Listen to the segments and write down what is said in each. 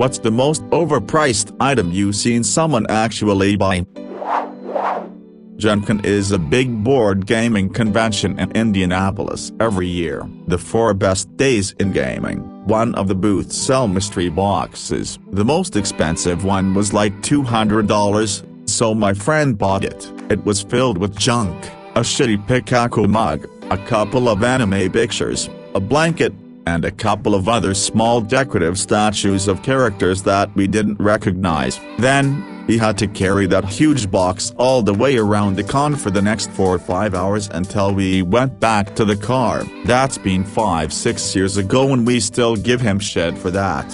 What's the most overpriced item you've seen someone actually buy? Gen Con is a big board gaming convention in Indianapolis every year. The 4 best days in gaming. One of the booths sell mystery boxes. The most expensive one was like $200, so my friend bought it. It was filled with junk, a shitty Pikachu mug, a couple of anime pictures, a blanket, and a couple of other small decorative statues of characters that we didn't recognize. Then, he had to carry that huge box all the way around the con for the next 4 or 5 hours until we went back to the car. That's been 5-6 years ago and we still give him shit for that.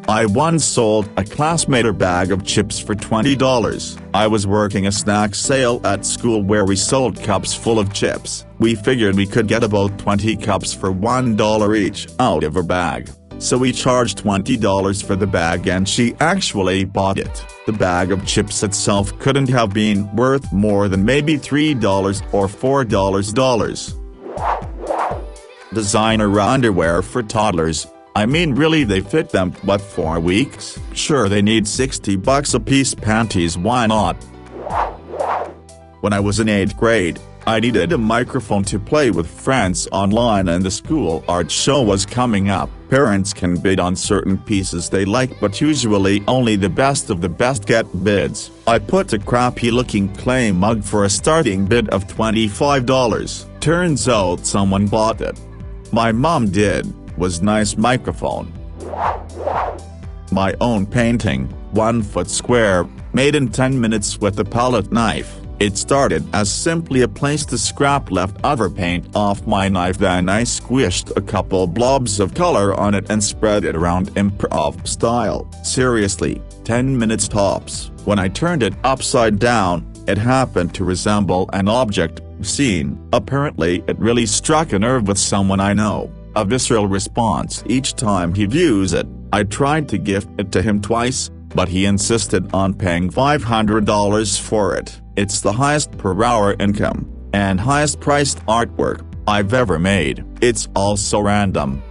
I once sold a classmate a bag of chips for $20. I was working a snack sale at school where we sold cups full of chips. We figured we could get about 20 cups for $1 each out of her bag. So we charged $20 for the bag and she actually bought it. The bag of chips itself couldn't have been worth more than maybe $3 or $4. Designer underwear for toddlers. I mean really they fit them but 4 weeks? Sure they need $60 a piece panties, why not? When I was in 8th grade, I needed a microphone to play with friends online and the school art show was coming up. Parents can bid on certain pieces they like but usually only the best of the best get bids. I put a crappy looking clay mug for a starting bid of $25. Turns out someone bought it. My mom did. Was nice microphone. My own painting, 1 foot square, made in 10 minutes with a palette knife. It started as simply a place to scrap leftover paint off my knife, then I squished a couple blobs of color on it and spread it around improv style. Seriously, 10 minutes tops. When I turned it upside down, it happened to resemble an object scene. Apparently it really struck a nerve with someone I know. A visceral response each time he views it. I tried to gift it to him twice, but he insisted on paying $500 for it. It's the highest per hour income, and highest priced artwork I've ever made. It's also random.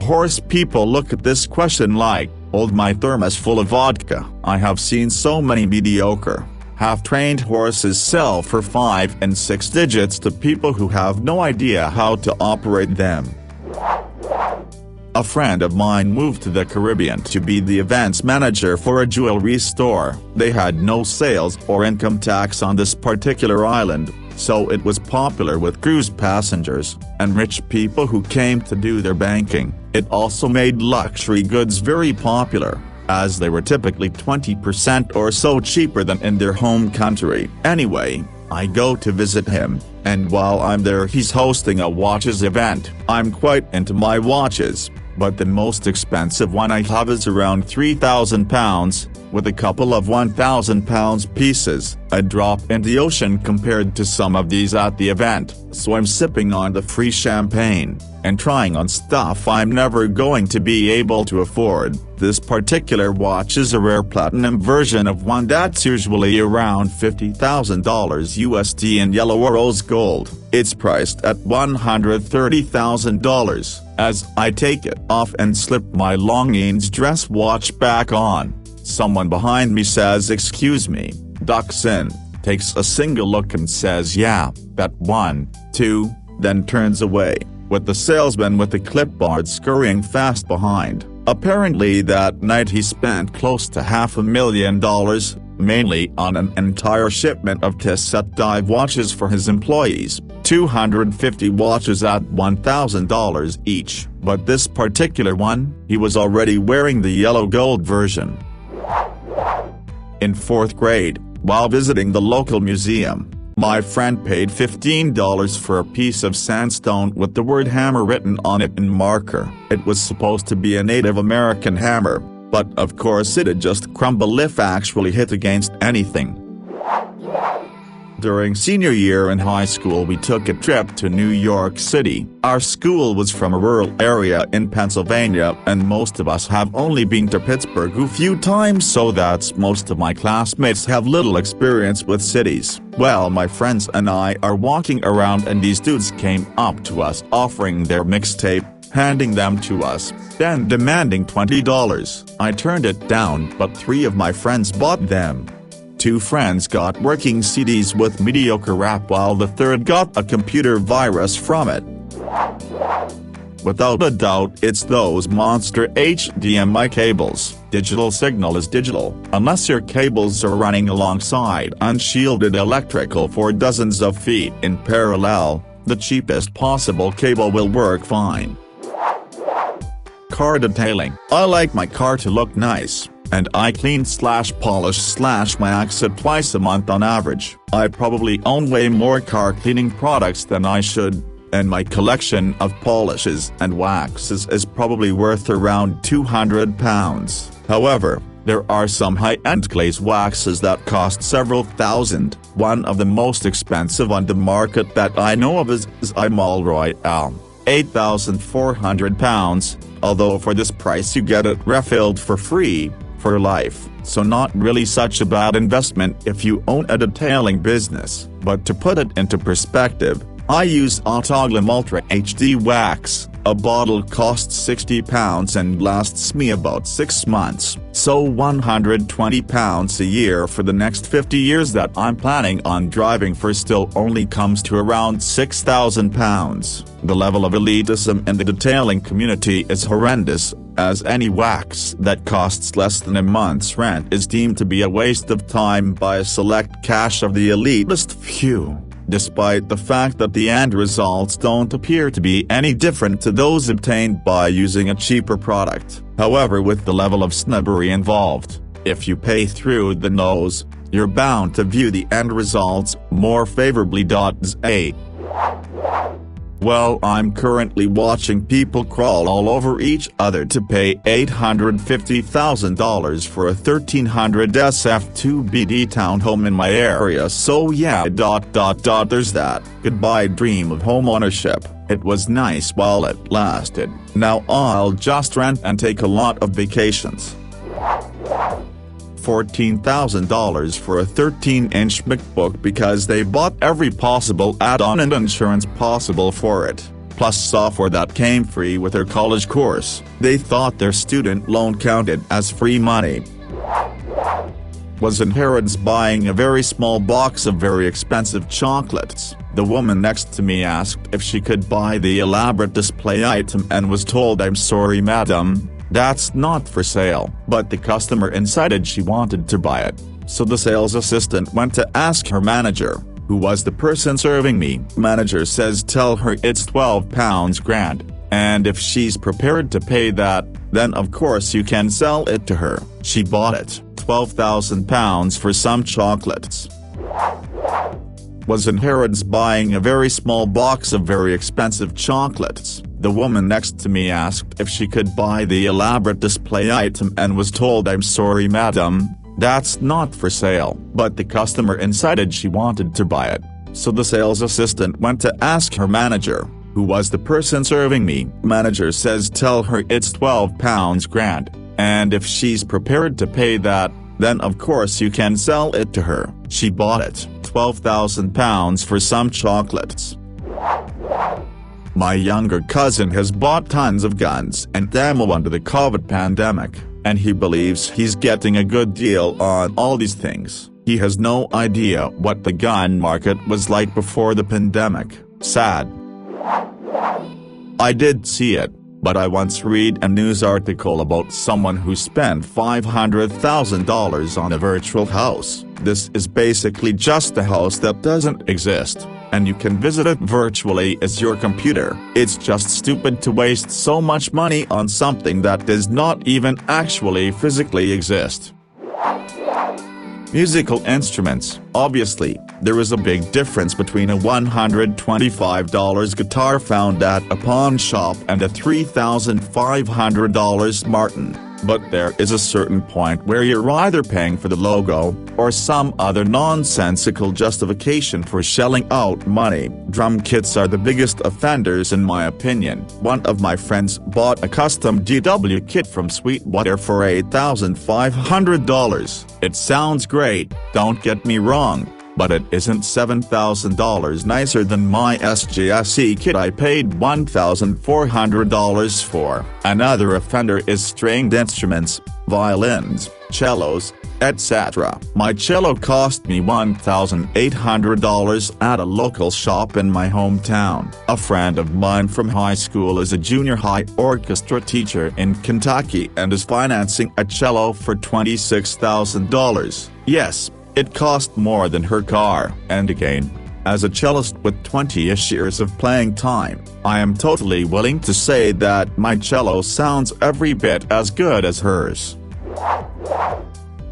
Horse people look at this question like, hold my thermos full of vodka. I have seen so many mediocre, half-trained horses sell for 5 and 6 digits to people who have no idea how to operate them. A friend of mine moved to the Caribbean to be the events manager for a jewelry store. They had no sales or income tax on this particular island, so it was popular with cruise passengers and rich people who came to do their banking. It also made luxury goods very popular, as they were typically 20% or so cheaper than in their home country. Anyway, I go to visit him, and while I'm there he's hosting a watches event. I'm quite into my watches, but the most expensive one I have is around £3,000, with a couple of £1,000 pieces. A drop in the ocean compared to some of these at the event, so I'm sipping on the free champagne, and trying on stuff I'm never going to be able to afford. This particular watch is a rare platinum version of one that's usually around $50,000 USD in yellow or rose gold. It's priced at $130,000. As I take it off and slip my Longines dress watch back on, someone behind me says excuse me, ducks in, takes a single look and says yeah, bet 1, 2, then turns away, with the salesman with the clipboard scurrying fast behind. Apparently that night he spent close to $500,000, mainly on an entire shipment of cassette dive watches for his employees, 250 watches at $1,000 each, but this particular one, he was already wearing the yellow gold version. In 4th grade, while visiting the local museum, my friend paid $15 for a piece of sandstone with the word hammer written on it in marker. It was supposed to be a Native American hammer, but of course it'd just crumble if actually hit against anything. During senior year in high school we took a trip to New York City. Our school was from a rural area in Pennsylvania and most of us have only been to Pittsburgh a few times, so that's most of my classmates have little experience with cities. Well, my friends and I are walking around and these dudes came up to us offering their mixtape, handing them to us, then demanding $20. I turned it down, but 3 of my friends bought them. 2 friends got working CDs with mediocre rap while the third got a computer virus from it. Without a doubt, it's those monster HDMI cables. Digital signal is digital, unless your cables are running alongside unshielded electrical for dozens of feet in parallel. The cheapest possible cable will work fine. Car detailing. I like my car to look nice, and I clean/polish/wax it twice a month on average. I probably own way more car cleaning products than I should, and my collection of polishes and waxes is probably worth around £200. However, there are some high-end glaze waxes that cost several thousand. One of the most expensive on the market that I know of is Imol Royale, £8,400, although for this price you get it refilled for free, for life, so not really such a bad investment if you own a detailing business. But to put it into perspective, I use Autoglym Ultra HD Wax. A bottle costs £60 and lasts me about 6 months, so £120 a year for the next 50 years that I'm planning on driving for still only comes to around £6,000. The level of elitism in the detailing community is horrendous, as any wax that costs less than a month's rent is deemed to be a waste of time by a select caste of the elitist few, despite the fact that the end results don't appear to be any different to those obtained by using a cheaper product. However, with the level of snobbery involved, if you pay through the nose, you're bound to view the end results more favorably. Well, I'm currently watching people crawl all over each other to pay $850,000 for a 1300 SF2BD townhome in my area, so yeah. There's that. Goodbye dream of home ownership. It was nice while it lasted. Now I'll just rent and take a lot of vacations. $14,000 for a 13-inch MacBook because they bought every possible add-on and insurance possible for it, plus software that came free with their college course. They thought their student loan counted as free money. Was inheritance buying a very small box of very expensive chocolates. The woman next to me asked if she could buy the elaborate display item and was told, "I'm sorry madam, that's not for sale." But the customer insisted she wanted to buy it, so the sales assistant went to ask her manager, who was the person serving me. Manager says tell her it's £12 grand, and if she's prepared to pay that, then of course you can sell it to her. She bought it, £12,000 for some chocolates. Was inheritance buying a very small box of very expensive chocolates. The woman next to me asked if she could buy the elaborate display item and was told, "I'm sorry madam, that's not for sale." But the customer insisted she wanted to buy it, so the sales assistant went to ask her manager, who was the person serving me. Manager says tell her it's £12 grand, and if she's prepared to pay that, then of course you can sell it to her. She bought it, £12,000 for some chocolates. My younger cousin has bought tons of guns and ammo under the COVID pandemic, and he believes he's getting a good deal on all these things. He has no idea what the gun market was like before the pandemic. Sad. I did see it, but I once read a news article about someone who spent $500,000 on a virtual house. This is basically just a house that doesn't exist, and you can visit it virtually as your computer. It's just stupid to waste so much money on something that does not even actually physically exist. Musical instruments. Obviously, there is a big difference between a $125 guitar found at a pawn shop and a $3,500 Martin. But there is a certain point where you're either paying for the logo, or some other nonsensical justification for shelling out money. Drum kits are the biggest offenders in my opinion. One of my friends bought a custom DW kit from Sweetwater for $8,500. It sounds great, don't get me wrong, but it isn't $7,000 nicer than my SGSE kit I paid $1,400 for. Another offender is stringed instruments, violins, cellos, etc. My cello cost me $1,800 at a local shop in my hometown. A friend of mine from high school is a junior high orchestra teacher in Kentucky and is financing a cello for $26,000. Yes, it cost more than her car. And again, as a cellist with 20-ish years of playing time, I am totally willing to say that my cello sounds every bit as good as hers.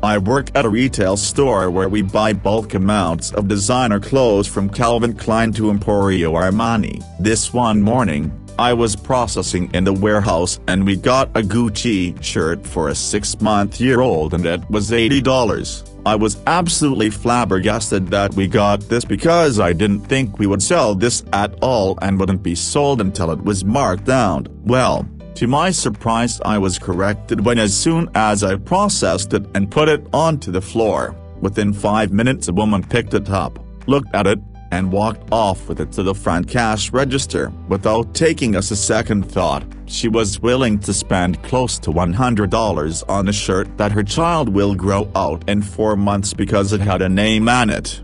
I work at a retail store where we buy bulk amounts of designer clothes from Calvin Klein to Emporio Armani. This one morning, I was processing in the warehouse and we got a Gucci shirt for a 6-month-old and it was $80. I was absolutely flabbergasted that we got this because I didn't think we would sell this at all and wouldn't be sold until it was marked down. Well, to my surprise I was corrected when as soon as I processed it and put it onto the floor, within 5 minutes a woman picked it up, looked at it, and walked off with it to the front cash register. Without taking us a second thought, she was willing to spend close to $100 on a shirt that her child will grow out in 4 months because it had a name on it.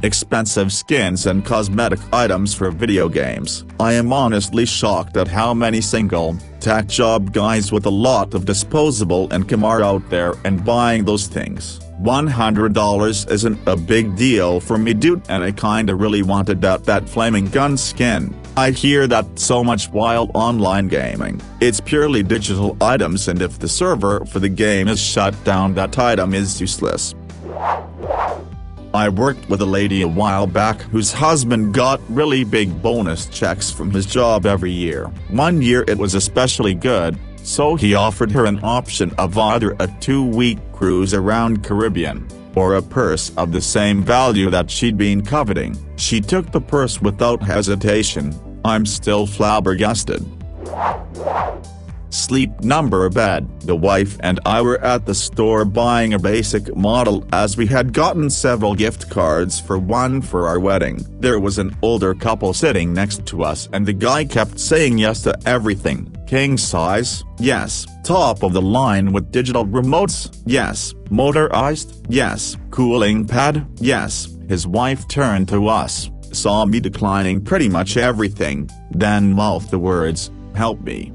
Expensive skins and cosmetic items for video games. I am honestly shocked at how many single, tech job guys with a lot of disposable income are out there and buying those things. $100 isn't a big deal for me dude, and I kinda really wanted that flaming gun skin. I hear that so much while online gaming. It's purely digital items and if the server for the game is shut down that item is useless. I worked with a lady a while back whose husband got really big bonus checks from his job every year. One year it was especially good, so he offered her an option of either a 2-week cruise around Caribbean, or a purse of the same value that she'd been coveting. She took the purse without hesitation. I'm still flabbergasted. Sleep number bed. The wife and I were at the store buying a basic model as we had gotten several gift cards for one for our wedding. There was an older couple sitting next to us and the guy kept saying yes to everything. King size? Yes. Top of the line with digital remotes? Yes. Motorized? Yes. Cooling pad? Yes. His wife turned to us, saw me declining pretty much everything, then mouthed the words, "Help me."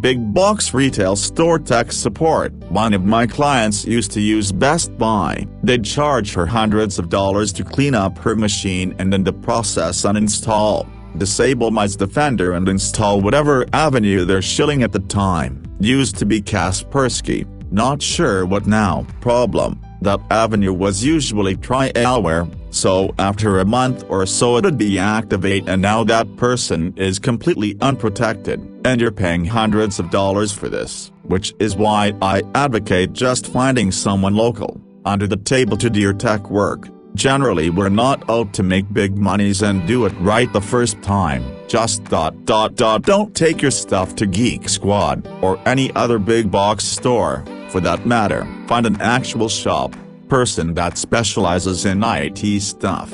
Big box retail store tech support. One of my clients used to use Best Buy. They'd charge her hundreds of dollars to clean up her machine and in the process uninstall, disable my Defender and install whatever avenue they're shilling at the time. Used to be Kaspersky, not sure what now. Problem: that avenue was usually trialware, so after a month or so it'd deactivate and now that person is completely unprotected, and you're paying hundreds of dollars for this, which is why I advocate just finding someone local, under the table to do your tech work. Generally we're not out to make big monies and do it right the first time. Just ... Don't take your stuff to Geek Squad, or any other big box store, for that matter. Find an actual shop, person that specializes in IT stuff.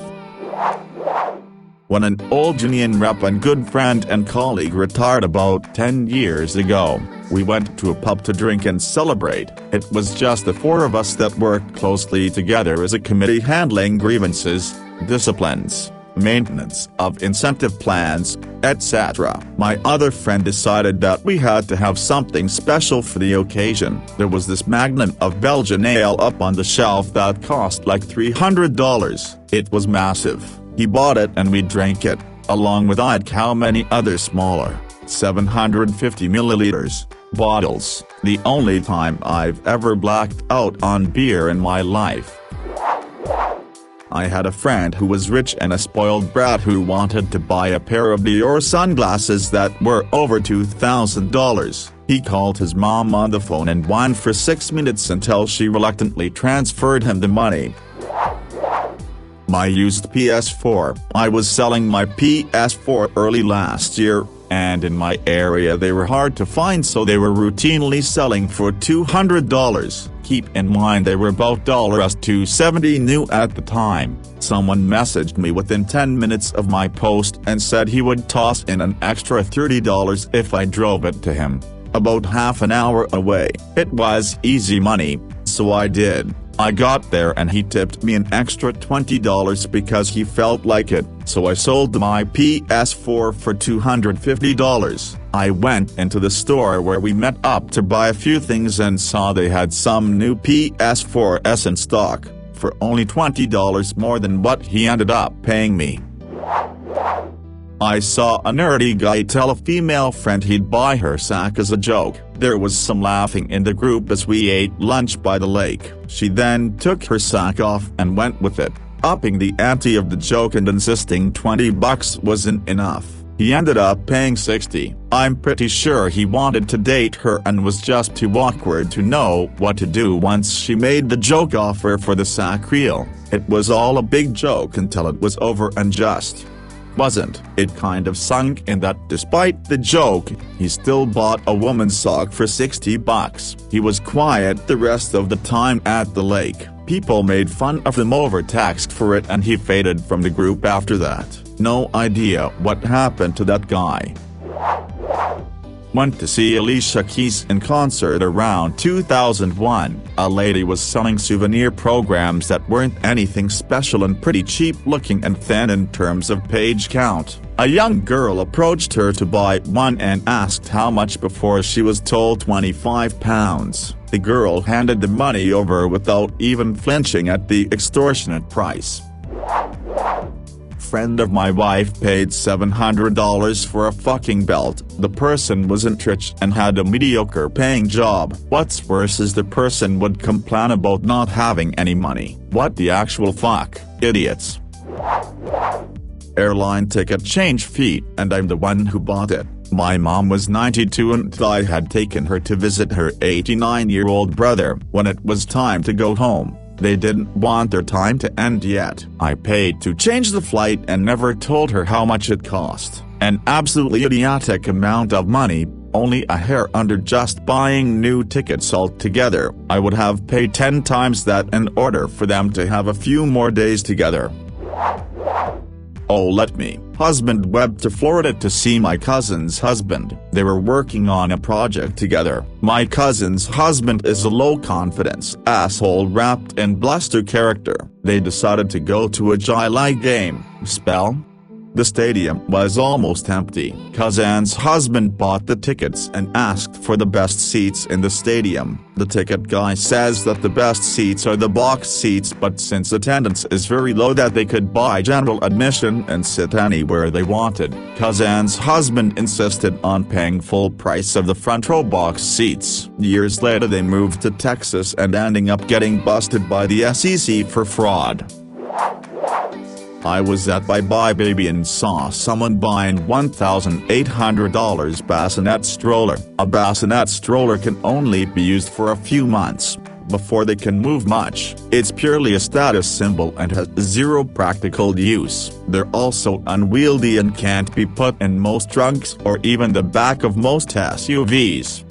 When an old union rep and good friend and colleague retired about 10 years ago, we went to a pub to drink and celebrate. It was just the four of us that worked closely together as a committee handling grievances, disciplines, maintenance of incentive plans, etc. My other friend decided that we had to have something special for the occasion. There was this magnum of Belgian ale up on the shelf that cost like $300. It was massive. He bought it and we drank it, along with how many other smaller, 750 milliliters, bottles. The only time I've ever blacked out on beer in my life. I had a friend who was rich and a spoiled brat who wanted to buy a pair of Dior sunglasses that were over $2,000. He called his mom on the phone and whined for 6 minutes until she reluctantly transferred him the money. My used PS4. I was selling my PS4 early last year, and in my area they were hard to find, so they were routinely selling for $200. Keep in mind they were both $270 new at the time. Someone messaged me within 10 minutes of my post and said he would toss in an extra $30 if I drove it to him. About half an hour away. It was easy money, so I did. I got there and he tipped me an extra $20 because he felt like it, so I sold my PS4 for $250. I went into the store where we met up to buy a few things and saw they had some new PS4s in stock, for only $20 more than what he ended up paying me. I saw a nerdy guy tell a female friend he'd buy her sack as a joke. There was some laughing in the group as we ate lunch by the lake. She then took her sack off and went with it, upping the ante of the joke and insisting $20 wasn't enough. He ended up paying $60. I'm pretty sure he wanted to date her and was just too awkward to know what to do once she made the joke offer for the sack reel. It was all a big joke until it was over and just wasn't. It kind of sunk in that despite the joke, he still bought a woman's sock for $60. He was quiet the rest of the time at the lake. People made fun of him over text for it and he faded from the group after that. No idea what happened to that guy. Went to see Alicia Keys in concert around 2001. A lady was selling souvenir programs that weren't anything special and pretty cheap looking and thin in terms of page count. A young girl approached her to buy one and asked how much before she was told £25. The girl handed the money over without even flinching at the extortionate price. Friend of my wife paid $700 for a fucking belt. The person wasn't rich and had a mediocre paying job. What's worse is the person would complain about not having any money. What the actual fuck, idiots. Airline ticket change fee, and I'm the one who bought it. My mom was 92 and I had taken her to visit her 89-year-old brother. When it was time to go home, they didn't want their time to end yet. I paid to change the flight and never told her how much it cost. An absolutely idiotic amount of money, only a hair under just buying new tickets altogether. I would have paid 10 times that in order for them to have a few more days together. Oh, let me. Husband went to Florida to see my cousin's husband. They were working on a project together. My cousin's husband is a low-confidence asshole wrapped in bluster character. They decided to go to a July game. Spell? The stadium was almost empty. Cousin's husband bought the tickets and asked for the best seats in the stadium. The ticket guy says that the best seats are the box seats, but since attendance is very low that they could buy general admission and sit anywhere they wanted. Cousin's husband insisted on paying full price of the front row box seats. Years later they moved to Texas and ending up getting busted by the SEC for fraud. I was at Bye Baby and saw someone buying $1,800 bassinet stroller. A bassinet stroller can only be used for a few months, before they can move much. It's purely a status symbol and has zero practical use. They're also unwieldy and can't be put in most trunks or even the back of most SUVs.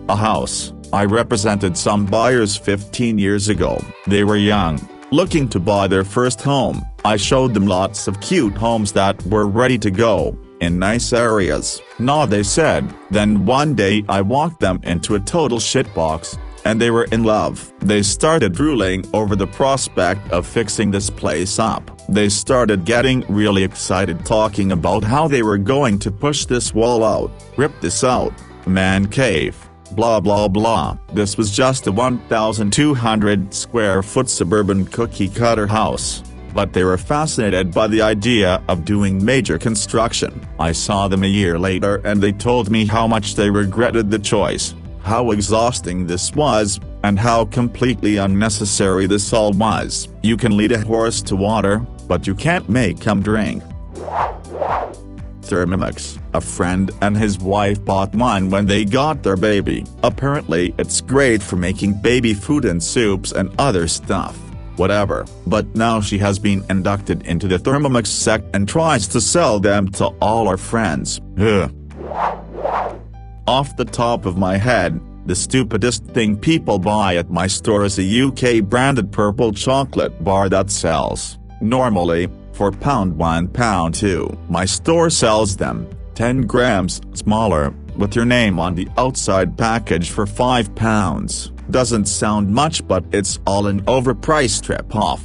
A house. I represented some buyers 15 years ago. They were young, looking to buy their first home. I showed them lots of cute homes that were ready to go, in nice areas. No, they said. Then one day I walked them into a total shitbox, and they were in love. They started drooling over the prospect of fixing this place up. They started getting really excited talking about how they were going to push this wall out, rip this out, man cave. Blah blah blah. This was just a 1,200 square foot suburban cookie cutter house, but they were fascinated by the idea of doing major construction. I saw them a year later and they told me how much they regretted the choice, how exhausting this was, and how completely unnecessary this all was. You can lead a horse to water, but you can't make him drink. Thermomix. A friend and his wife bought one when they got their baby. Apparently it's great for making baby food and soups and other stuff. Whatever. But now she has been inducted into the Thermomix sect and tries to sell them to all our friends. Ugh. Off the top of my head, The stupidest thing people buy at my store is a UK-branded purple chocolate bar that sells, normally, for £1 £2. My store sells them, 10 grams smaller, with your name on the outside package for £5. Doesn't sound much, but it's all an overpriced rip-off.